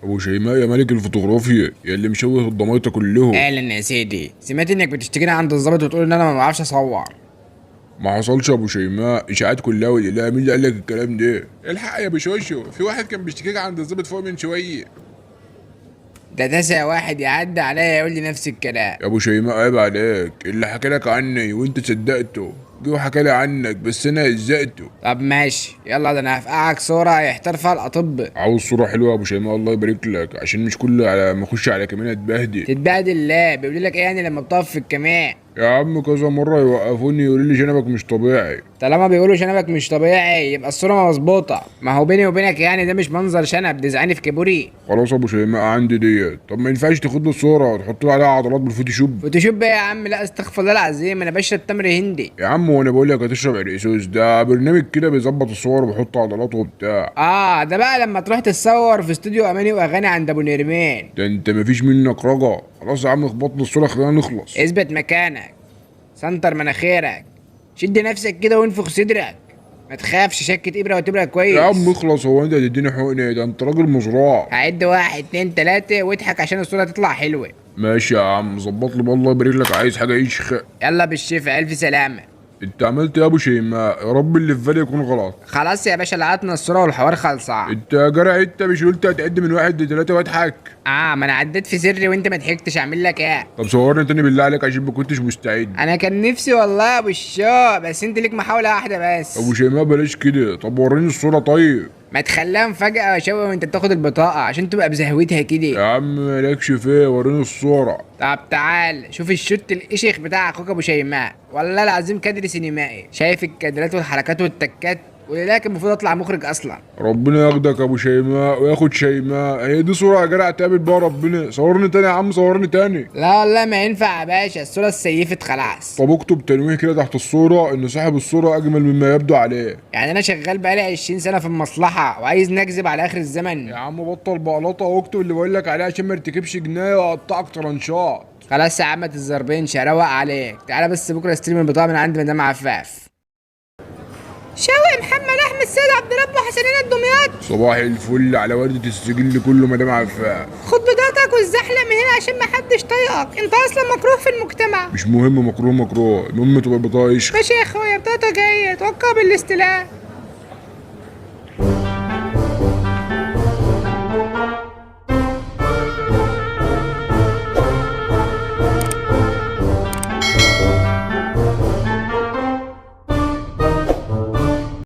ابو شيماء يا ملك الفوتوغرافيا يا اللي مشوه الضمايطه كلهم. اهلا يا سيدي، سمعت انك بتشتكيني عند الظابط وتقول ان انا ما بعرفش اصور. ما حصلش يا ابو شيماء، اشاعات كلها لا مين اللي قال لك الكلام ده؟ الحق يا بشوشو، في واحد كان بيشتكيك عند الظابط فوق من شويه. ده تسع واحد يعدي عليا يقول لي نفس الكلام. يا ابو شيماء عيب عليك، اللي حكى لك عني وانت صدقته جه وحكى لي عنك بس انا هزقته. طب ماشي يلا، ده انا هفقعك صورة يحتار فيها الاطباء. عاوز صوره حلوه يا ابو شيماء الله يبارك لك، عشان مش كل على ما اخش على كمان اتبهدل. تتبهدل لا، بيقولوا لك ايه يعني لما بتقف في الكمان؟ يا عم كذا مره يوقفوني يقولوا لي شنبك مش طبيعي. طالما بيقولوا شنبك مش طبيعي يبقى الصورة مظبوطة. ما هو بيني وبينك يعني ده مش منظر شنب، ده زعاني في كابوري. خلاص يا ابو شيماء عندي ديت. طب ما ينفعش تاخد لي الصوره وتحط لي عليها عضلات بالفوتوشوب؟ فوتوشوب ايه يا عم؟ لا استغفر الله العظيم، انا بشرب تمر هندي. يا عم وانا بقول لك هتشرب عرقسوس؟ ده برنامج كده بيظبط الصور وبيحط عضلاته وبتاع. ده بقى لما تروح تتصور في استوديو اماني واغاني عند ابو نرمان. ده انت مفيش منك رجا. خلاص يا عم اخبط لي الصوره خلينا نخلص. اثبت مكانك، سنتر مناخيرك، شد نفسك كده وانفخ صدرك، ما تخافش، شكة ابره وتبرق كويس. يا عم اخلص، هو انت هتديني حقنه؟ ده انت راجل مزراع. هعد واحد اتنين تلاتة واضحك عشان الصورة تطلع حلوة. ماشي يا عم ظبط لي بقى الله يبارك لك، عايز حاجه يشخ. يلا بالشفا، الف سلامة. انت عملت ايه يا ابو شيماء؟ يا رب اللي في بالي يكون غلط. خلاص يا باشا لقطنا الصورة والحوار خلصان. انت يا جرع انت مش قلت هتعد من واحد لتلاته واضحك؟ ما انا عديت في سري وانت ما ضحكتش، اعمل لك ايه؟ طب صورني تاني بالله عليك عشان ما كنتش مستعد. انا كان نفسي والله يا ابو الشوق، بس انت ليك محاولة واحدة بس. ابو شيماء بلاش كده، طب وريني الصوره طيب. ما تخليها مفاجأة يا شوقي وانت بتاخد البطاقة عشان تبقى بزهوتها يا كده. عم مالكش فيه، وريني الصوره. طب تعال شوف الشوت الاشيخ بتاع اخوك ابو شيماء، والله العظيم كادر سينمائي، شايف الكادرات والحركات والتكات، ولكن المفروض اطلع مخرج اصلا. ربنا ياخدك يا ابو شيماء وياخد شيماء، هي دي صوره يا جدع تقابل بقى ربنا؟ صورني تاني يا عم، صورني تاني. لا والله ما ينفع يا باشا، الصورة السيفت خلاص. طب اكتب تنويه كده تحت الصوره ان صاحب الصوره اجمل مما يبدو عليه. يعني انا شغال بقالي 20 سنة في المصلحة وعايز نكذب على اخر الزمن؟ يا عم بطل بقلطه واكتب اللي بقول لك عليه عشان ما ارتكبش جنايه واقطعك طرنشات. خلاص يا عم الزربينش، هروق عليك، تعالى بس بكره استلم البطاقة من عند مدام عفاف. شوقي محمد احمد سيد عبد ربه حسنين الدمياط. صباح الفل على وردة السجل كله مدام عفاف. خد بطاقتك والزحلة من هنا عشان محدش طايقك، انت اصلا مكروه في المجتمع. مش مهم مكروه، المهم تبقى بطايق. ماشي يا اخويا، بطاقتك جاية توقع بالاستلام.